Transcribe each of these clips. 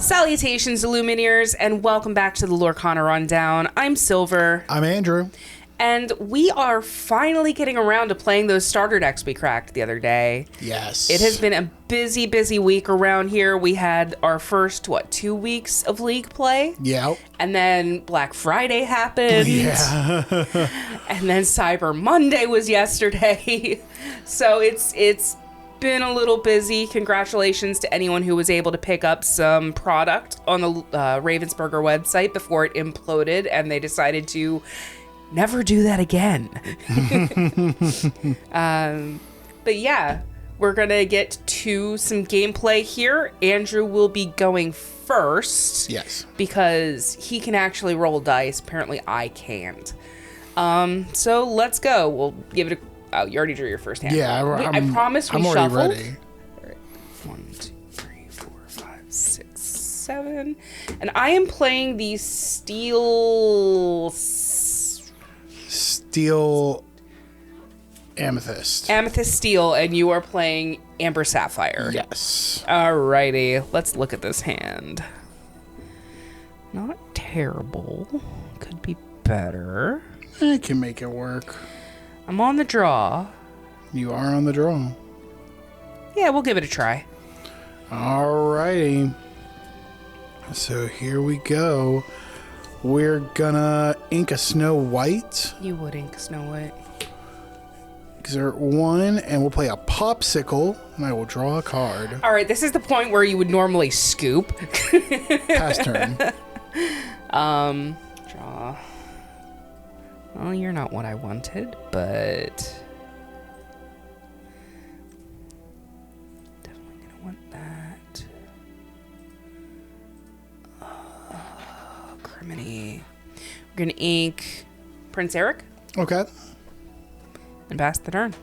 Salutations, Illumineers, and welcome back to the Lorcana Rundown. I'm Silver. I'm Andrew. And we are finally getting around to playing those starter decks we cracked the other day. Yes. It has been a busy, busy week around here. We had our first, 2 weeks of League play? Yeah. And then Black Friday happened. Yeah. And then Cyber Monday was yesterday. So it's been a little busy. Congratulations to anyone who was able to pick up some product on the Ravensburger website before it imploded and they decided to never do that again. But yeah, we're gonna get to some gameplay here. Andrew will be going first. Yes. Because he can actually roll dice. Apparently I can't. So let's go. We'll give it a... Oh, you already drew your first hand. Yeah, I promise we I'm already shuffled. ready. All right. 1, 2, 3, 4, 5, 6, 7. And I am playing the Steel Amethyst. Amethyst Steel, and you are playing Amber Sapphire. Yes. Alrighty, let's look at this hand. Not terrible. Could be better. I can make it work. I'm on the draw. You are on the draw. Yeah, we'll give it a try. Alrighty. So here we go. We're gonna ink a Snow White. You would ink Snow White. Exert 1, and we'll play a Popsicle, and I will draw a card. All right, this is the point where you would normally scoop. Pass turn. Draw. Well, you're not what I wanted, but definitely gonna want that. Criminy. We're gonna ink Prince Eric Okay. and pass the turn.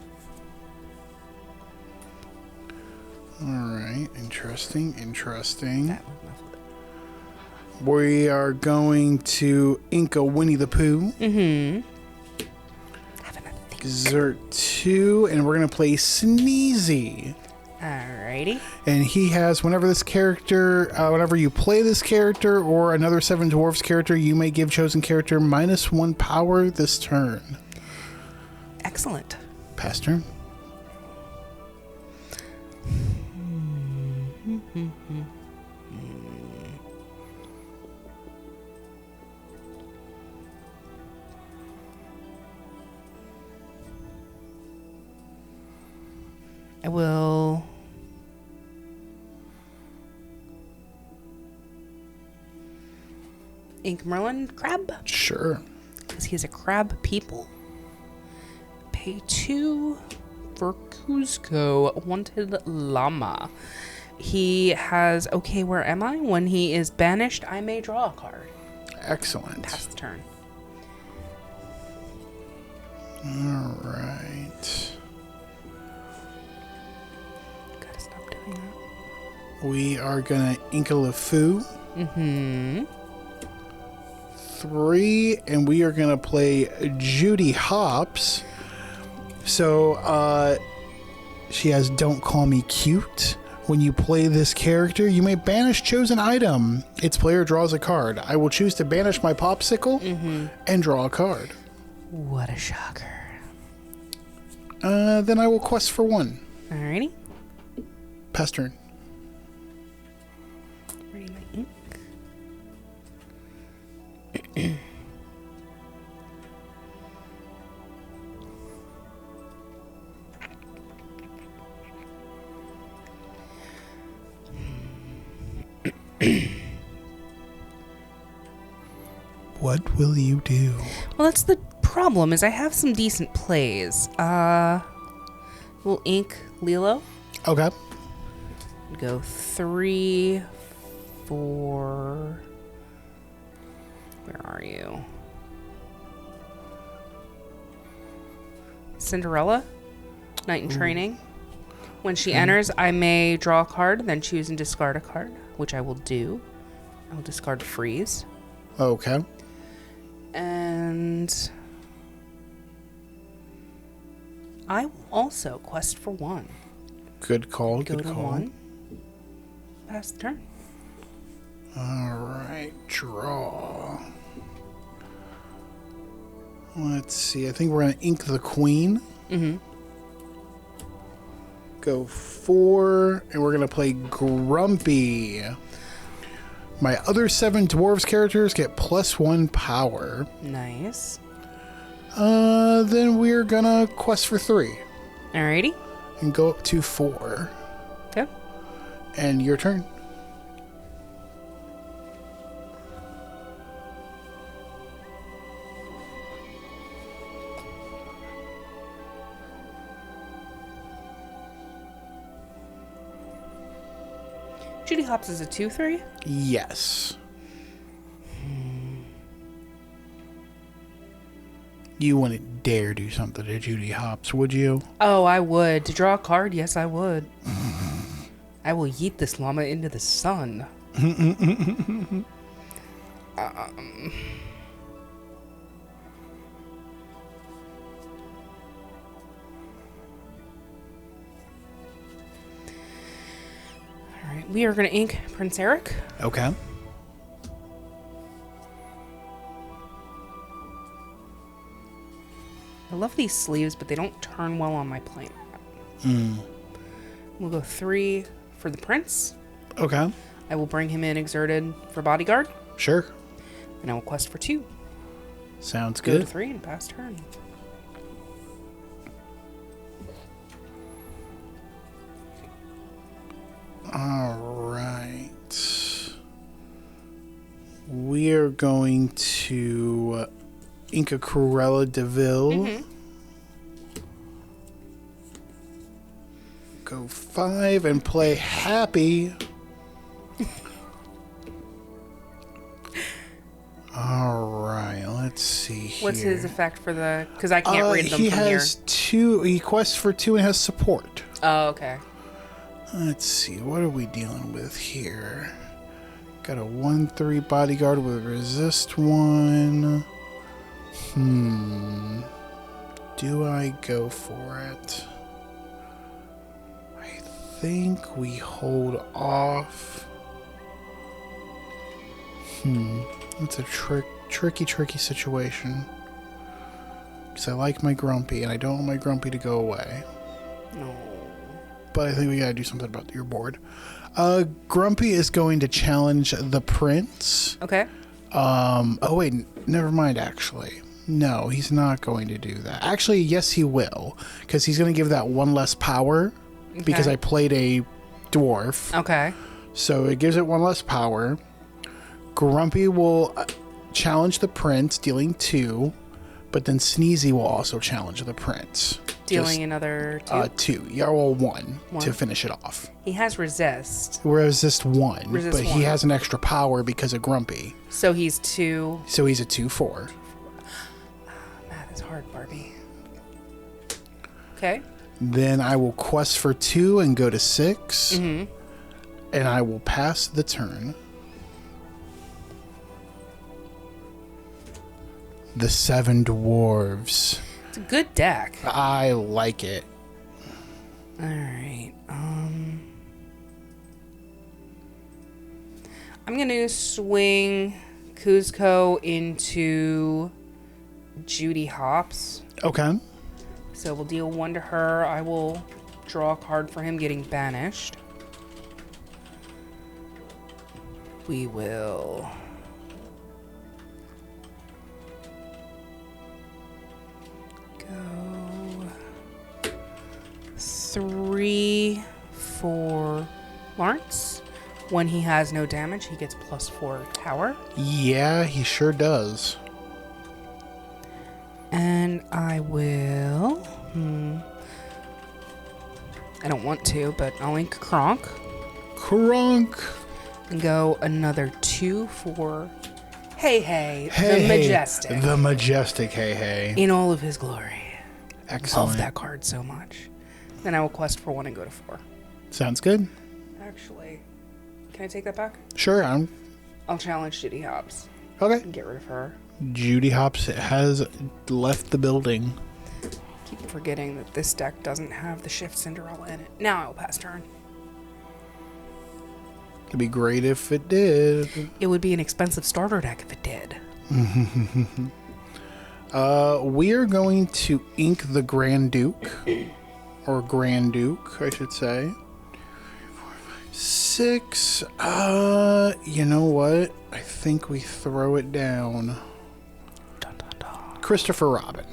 Alright, interesting. That was my flip. We are going to ink a Winnie the Pooh. Mm-hmm. Having a think. Exert 2, and we're going to play Sneezy. Alrighty. And he has, whenever you play this character or another 7 Dwarves character, you may give chosen character -1 power this turn. Excellent. Pass turn. I will ink Merlin Crab, Sure. because he's a crab people. Pay 2 for Cuzco, Wanted Llama. He has, okay, where am I? When he is banished, I may draw a card. Excellent. Pass the turn. Alright. Gotta stop doing that. We are going to ink a LeFou. Mm-hmm. 3, and we are going to play Judy Hopps. So, she has Don't Call Me Cute. When you play this character, you may banish chosen item. Its player draws a card. I will choose to banish my Popsicle and draw a card. What a shocker. Then I will quest for 1. Alrighty. Pass turn. Ready my ink. What will you do? Well, that's the problem, is I have some decent plays. We'll ink Lilo. Okay. Go 3, 4. Where are you? Cinderella, Knight in Training. When she enters, I may draw a card, then choose and discard a card, which I will do. I will discard Freeze. Okay. And I will also quest for 1. Good call. Go Good to call. 1. Pass the turn. All right, draw. Let's see. I think we're going to ink the queen. Mm-hmm. Go 4, and we're going to play Grumpy. My other 7 Dwarves characters get +1 power. Nice. Then we're going to quest for 3. Alrighty. And go up to 4. Okay. And your turn. Judy Hopps is a 2/3? Yes. You wouldn't dare do something to Judy Hopps, would you? Oh, I would. To draw a card, yes, I would. I will yeet this llama into the sun. Alright, we are going to ink Prince Eric. Okay. I love these sleeves, but they don't turn well on my plane. We'll go 3 for the prince. Okay. I will bring him in exerted for bodyguard. Sure. And I will quest for 2. Sounds Go to good. 3 and pass turn. All right. We're going to ink a Cruella de Vil. Go 5 and play Happy. All right, let's see here. What's his effect for the... Because I can't read them he from has 2. He quests for 2 and has support. Oh, okay. Let's see, what are we dealing with here? Got a 1/3 bodyguard with resist 1. Do I go for it? I think we hold off. It's a tricky situation. Because I like my Grumpy, and I don't want my Grumpy to go away. No. But I think we gotta do something about your board. Grumpy is going to challenge the prince. Okay. Oh wait, never mind actually. No, he's not going to do that. Actually, yes he will. Because he's gonna give that 1 less power. Okay. Because I played a dwarf. Okay. So it gives it 1 less power. Grumpy will challenge the prince, dealing 2. But then Sneezy will also challenge the prince. Dealing another 2? 2. Yeah, well, 1 to finish it off. He has resist. Resist 1. Resist but 1. he has an extra power because of Grumpy. So he's 2. So he's a 2/4. Math is hard, Barbie. Okay. Then I will quest for 2 and go to 6. And I will pass the turn. The 7 Dwarves. It's a good deck. I like it. Alright. I'm going to swing Kuzco into Judy Hopps. Okay. So we'll deal 1 to her. I will draw a card for him getting banished. We will... go 3 for Lawrence. When he has no damage, he gets +4 tower. Yeah, he sure does. And I will... I don't want to, but I'll ink Kronk. Kronk. And go another 2 for... Hey, the Majestic. The Majestic, hey. In all of his glory. Excellent. Love that card so much. Then I will quest for 1 and go to 4. Sounds good. Actually, can I take that back? Sure, I'll challenge Judy Hopps okay. and get rid of her. Judy Hopps has left the building. Keep forgetting that this deck doesn't have the Shift Cinderella in it. Now I will pass turn. It'd be great if it did. It would be an expensive starter deck if it did. We are going to ink the Grand Duke. Or Grand Duke, I should say. 6. You know what? I think we throw it down. Dun, dun, dun. Christopher Robin.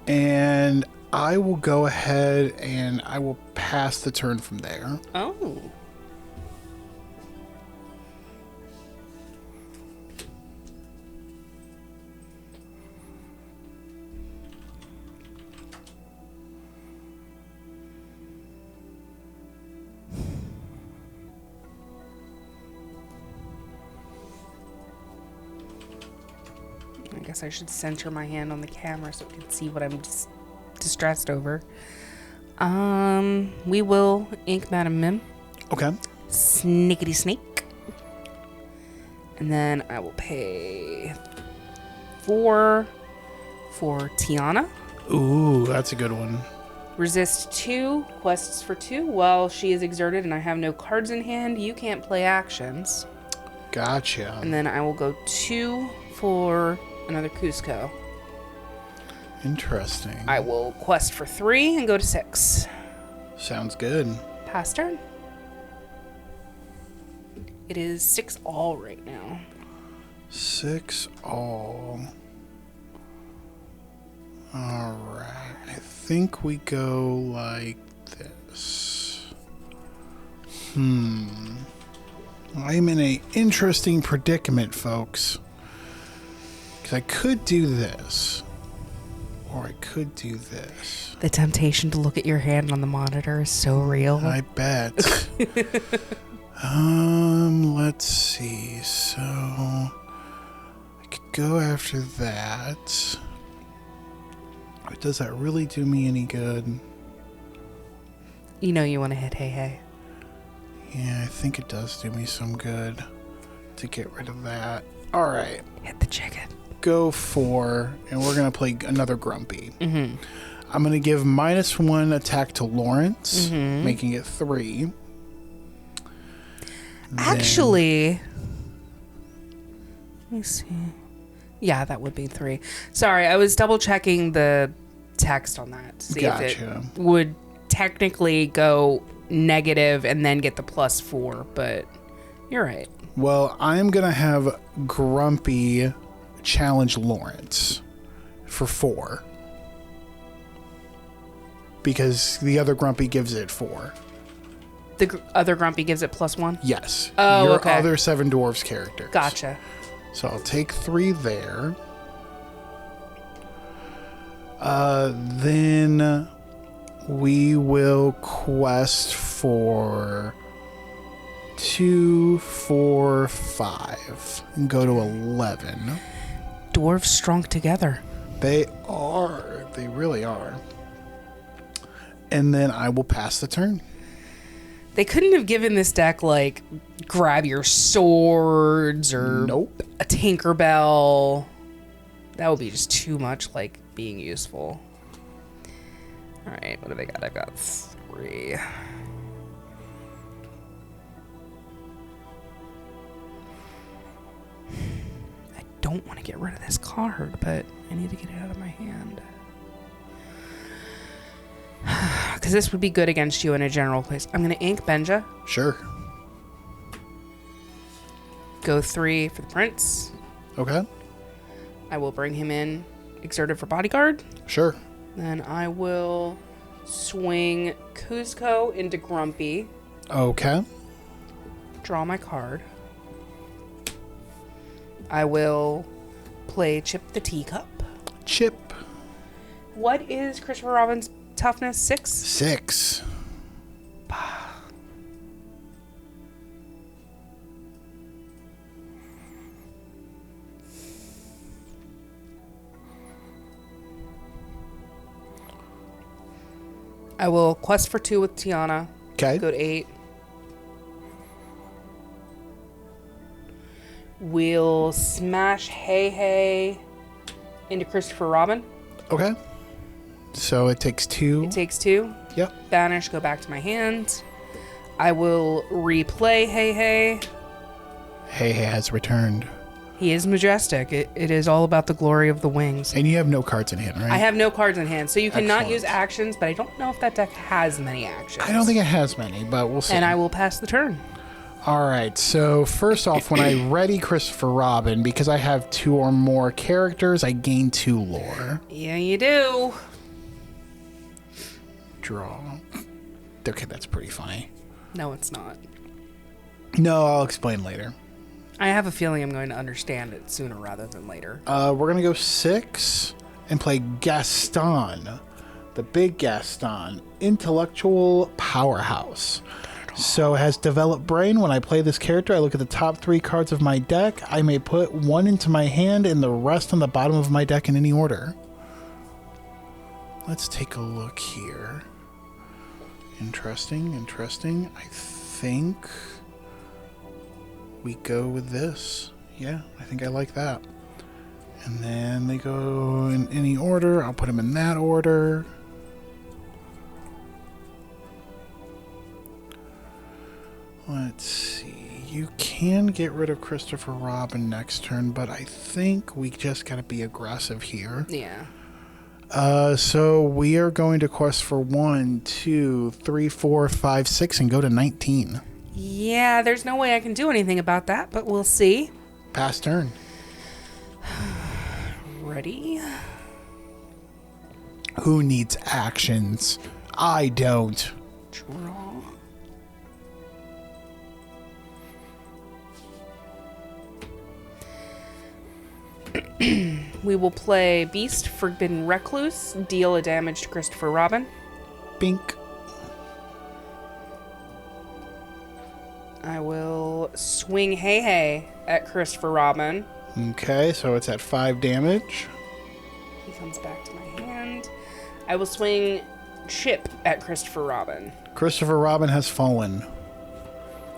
And I will go ahead and I will pass the turn from there. Oh. I guess I should center my hand on the camera so we can see what I'm distressed over. We will ink Madam Mim. Okay. Snickety snake. And then I will pay 4 for Tiana. Ooh, that's a good one. Resist 2, quests for 2. While she is exerted and I have no cards in hand, you can't play actions. Gotcha. And then I will go 2 for another Cusco. Interesting. I will quest for 3 and go to 6. Sounds good. Pass turn. It is 6 all right now. 6 all. Alright. I think we go like this. I'm in an interesting predicament, folks. Because I could do this. Or I could do this. The temptation to look at your hand on the monitor is so real. I bet. Let's see. So I could go after that. But does that really do me any good? You know you want to hit hey hey. Yeah, I think it does do me some good to get rid of that. All right. Hit the chicken. Go for, and we're going to play another Grumpy. Mm-hmm. I'm going to give -1 attack to Lawrence, making it 3. Actually, let me see. Yeah, that would be 3. Sorry, I was double checking the text on that to see if it would technically go negative and then get the +4, but you're right. Well, I'm going to have Grumpy challenge Lawrence for 4. Because the other Grumpy gives it 4. The other Grumpy gives it +1? Yes. Oh, Your okay. other 7 Dwarves characters. Gotcha. So I'll take 3 there. Then we will quest for 2, 4, 5 and go to 11. Dwarves strung together. They are. They really are. And then I will pass the turn. They couldn't have given this deck, like, grab your swords or Nope. a Tinkerbell. That would be just too much, like, being useful. All right, what do they got? I've got 3. I don't want to get rid of this card, but I need to get it out of my hand. Because this would be good against you in a general place. I'm going to ink Benja. Sure. Go 3 for the prince. Okay. I will bring him in, exerted for bodyguard. Sure. Then I will swing Cusco into Grumpy. Okay. Draw my card. I will play Chip the Teacup. Chip. What is Christopher Robin's toughness? 6? 6. I will quest for 2 with Tiana. Okay. Go to 8. We'll smash Hey Hey into Christopher Robin. Okay. So it takes 2. It takes 2. Yep. Banish, go back to my hand. I will replay Hey Hey. Hey Hey has returned. He is majestic. It is all about the glory of the wings. And you have no cards in hand, right? I have no cards in hand, so you cannot Excellent. use actions, but I don't know if that deck has many actions. I don't think it has many, but we'll see. And I will pass the turn. All right, so first off, when I ready Christopher Robin, because I have 2 or more characters, I gain 2 lore. Yeah, you do. Draw. Okay, that's pretty funny. No, it's not. No, I'll explain later. I have a feeling I'm going to understand it sooner rather than later. We're going to go 6 and play Gaston, the big Gaston, intellectual powerhouse. So it has developed brain. When I play this character, I look at the top 3 cards of my deck. I may put 1 into my hand and the rest on the bottom of my deck in any order. Let's take a look here. Interesting. I think we go with this. Yeah, I think I like that. And then they go in any order. I'll put them in that order. Let's see. You can get rid of Christopher Robin next turn, but I think we just got to be aggressive here. Yeah. So we are going to quest for 1, 2, 3, 4, 5, 6, and go to 19. Yeah, there's no way I can do anything about that, but we'll see. Pass turn. Ready? Who needs actions? I don't. Draw. We will play Beast, Forbidden Recluse, deal a damage to Christopher Robin. Bink. I will swing Hey Hey at Christopher Robin. Okay, so it's at 5 damage. He comes back to my hand. I will swing Chip at Christopher Robin. Christopher Robin has fallen.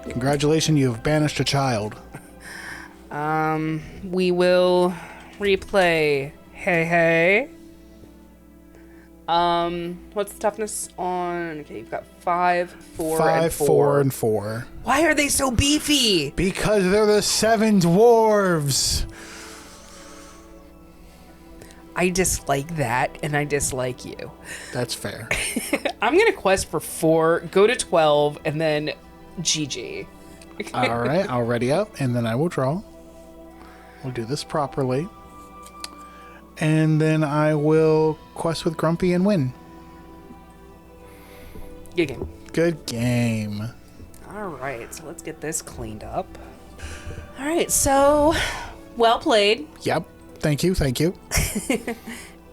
Congratulations, you have banished a child. We will replay Hey Hey. What's the toughness on? Okay, you've got 5, 4, 5, and 4. 4, and 4. Why are they so beefy? Because they're the 7 dwarves. I dislike that, and I dislike you. That's fair. I'm gonna quest for 4, go to 12, and then GG. All right, I'll ready up, and then I will draw. We'll do this properly. And then I will quest with Grumpy and win. Good game. Good game. All right, so let's get this cleaned up. All right, so well played. Yep. Thank you.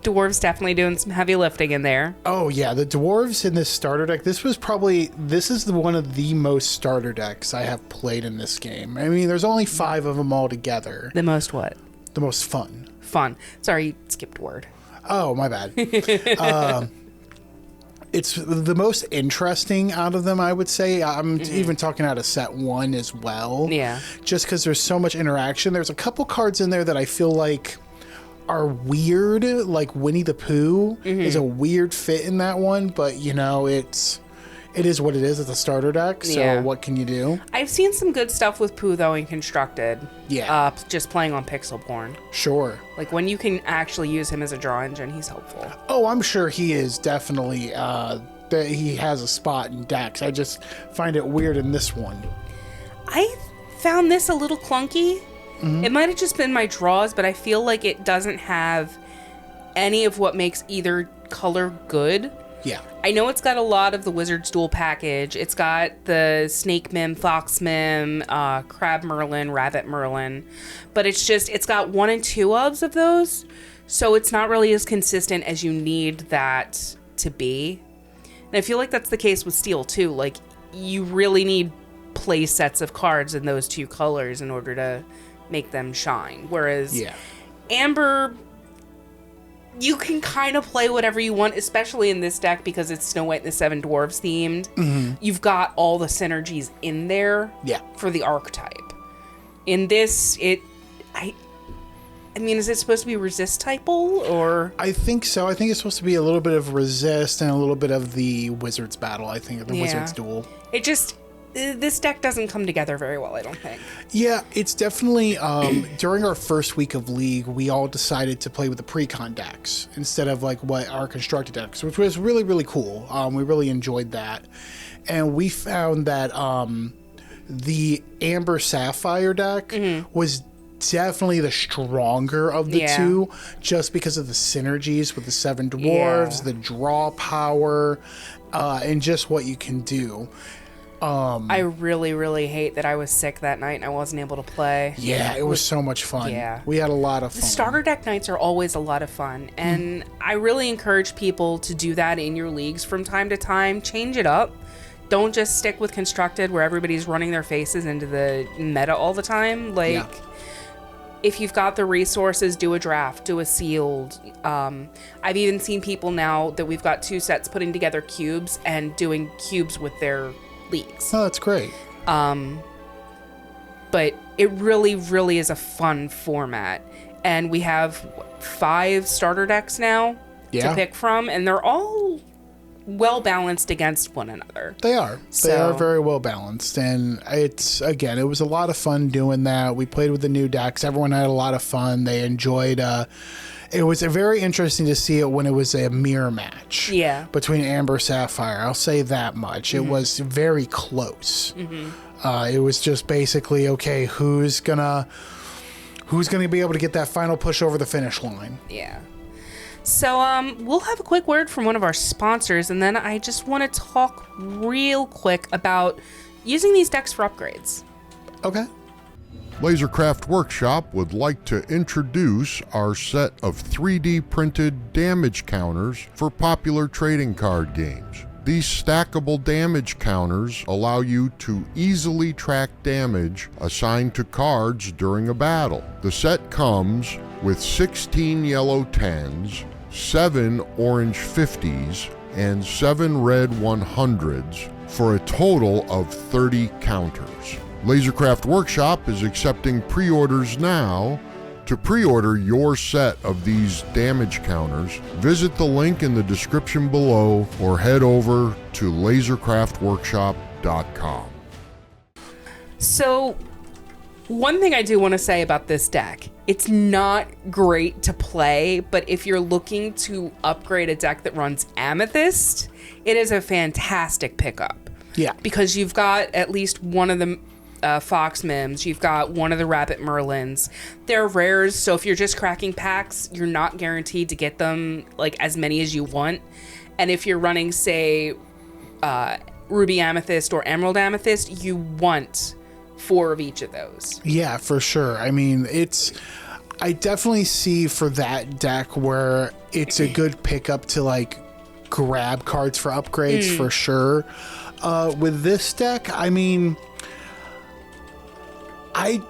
Dwarves definitely doing some heavy lifting in there. Oh, yeah. The dwarves in this starter deck, this is one of the most starter decks I have played in this game. I mean, there's only 5 of them all together. The most what? The most fun. Fun. Sorry, you skipped a word. Oh, my bad. It's the most interesting out of them, I would say. I'm even talking out of set 1 as well. Yeah. Just because there's so much interaction. There's a couple cards in there that I feel like are weird, like Winnie the Pooh is a weird fit in that one, but you know, it is what it is. It's a starter deck, so what can you do? I've seen some good stuff with Pooh though in Constructed. Yeah. Just playing on Pixelborn. Sure. Like when you can actually use him as a draw engine, he's helpful. Oh, I'm sure he is definitely that he has a spot in decks. I just find it weird in this one. I found this a little clunky. It might have just been my draws, but I feel like it doesn't have any of what makes either color good. Yeah. I know it's got a lot of the Wizard's Duel package. It's got the Snake Mim, Fox Mim, Crab Merlin, Rabbit Merlin. But it's got 1 and 2 ofs of those. So it's not really as consistent as you need that to be. And I feel like that's the case with Steel too. Like, you really need play sets of cards in those 2 colors in order to make them shine. Whereas Amber, you can kind of play whatever you want, especially in this deck because it's Snow White and the 7 Dwarves themed. You've got all the synergies in there for the archetype. In this, I mean, is it supposed to be resist type-ul, or? I think so. I think it's supposed to be a little bit of resist and a little bit of the wizard's battle, I think, the wizard's duel. It just, this deck doesn't come together very well, I don't think. Yeah, it's definitely, during our first week of League, we all decided to play with the precon decks instead of like what our constructed decks, which was really, really cool. We really enjoyed that. And we found that the Amber Sapphire deck was definitely the stronger of the two, just because of the synergies with the 7 dwarves, the draw power, and just what you can do. I really, really hate that I was sick that night and I wasn't able to play. Yeah, it was so much fun. Yeah. We had a lot of fun. The starter deck nights are always a lot of fun, and I really encourage people to do that in your leagues from time to time. Change it up. Don't just stick with constructed where everybody's running their faces into the meta all the time. Like, if you've got the resources, do a draft, do a sealed. I've even seen people now that we've got 2 sets putting together cubes and doing cubes with their leagues. Oh, that's great. But it really, really is a fun format. And we have 5 starter decks now to pick from, and they're all well balanced against one another. They are. They are very well balanced, and it's, again, it was a lot of fun doing that. We played with the new decks. Everyone had a lot of fun. They enjoyed. It was very interesting to see it when it was a mirror match. Between Amber Sapphire. I'll say that much. It was very close. It was just basically, okay, who's gonna be able to get that final push over the finish line? Yeah. So we'll have a quick word from one of our sponsors, and then I just want to talk real quick about using these decks for upgrades. Okay. Lasercraft Workshop would like to introduce our set of 3D printed damage counters for popular trading card games. These stackable damage counters allow you to easily track damage assigned to cards during a battle. The set comes with 16 yellow 10s, 7 orange 50s, and 7 red 100s for a total of 30 counters. Lasercraft Workshop is accepting pre-orders now. To pre-order your set of these damage counters, visit the link in the description below or head over to lasercraftworkshop.com. So, one thing I do want to say about this deck, it's not great to play, but if you're looking to upgrade a deck that runs Amethyst, it is a fantastic pickup. Yeah. Because you've got at least one of the Fox Mims, you've got one of the Rabbit Merlins. They're rares, so if you're just cracking packs, you're not guaranteed to get them like as many as you want. And if you're running, say, Ruby Amethyst or Emerald Amethyst, you want 4 of each of those. Yeah, for sure. I mean, I definitely see for that deck where it's a good pickup to like grab cards for upgrades for sure. With this deck, I mean, you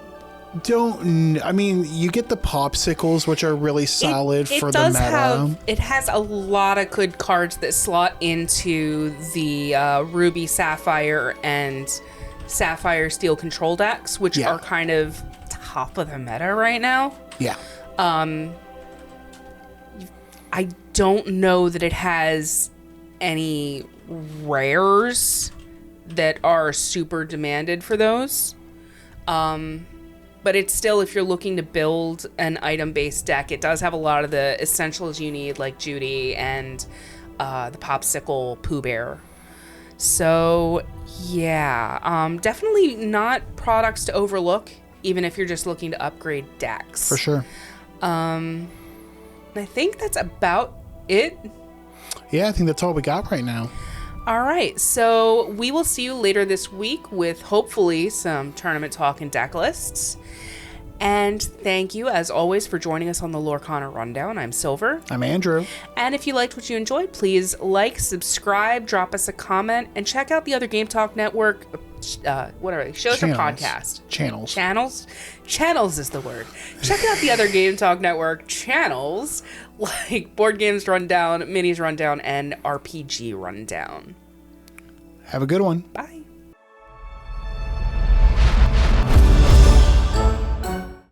get the popsicles, which are really solid for the meta. It has a lot of good cards that slot into the Ruby Sapphire and Sapphire Steel control decks, which are kind of top of the meta right now. Yeah. I don't know that it has any rares that are super demanded for those. But it's still, if you're looking to build an item-based deck, it does have a lot of the essentials you need, like Judy and the Popsicle Pooh Bear. So, yeah, definitely not products to overlook, even if you're just looking to upgrade decks. For sure. I think that's about it. Yeah, I think that's all we got right now. All right, so we will see you later this week with hopefully some tournament talk and deck lists. And thank you, as always, for joining us on the Lorcana Rundown. I'm Silver. I'm Andrew. And if you liked what you enjoyed, please like, subscribe, drop us a comment, and check out the other Game Talk Network, what are they? Shows or podcast? Channels. Channels is the word. Check out the other Game Talk Network channels, like Board Games Rundown, Minis Rundown, and RPG Rundown. Have a good one. Bye.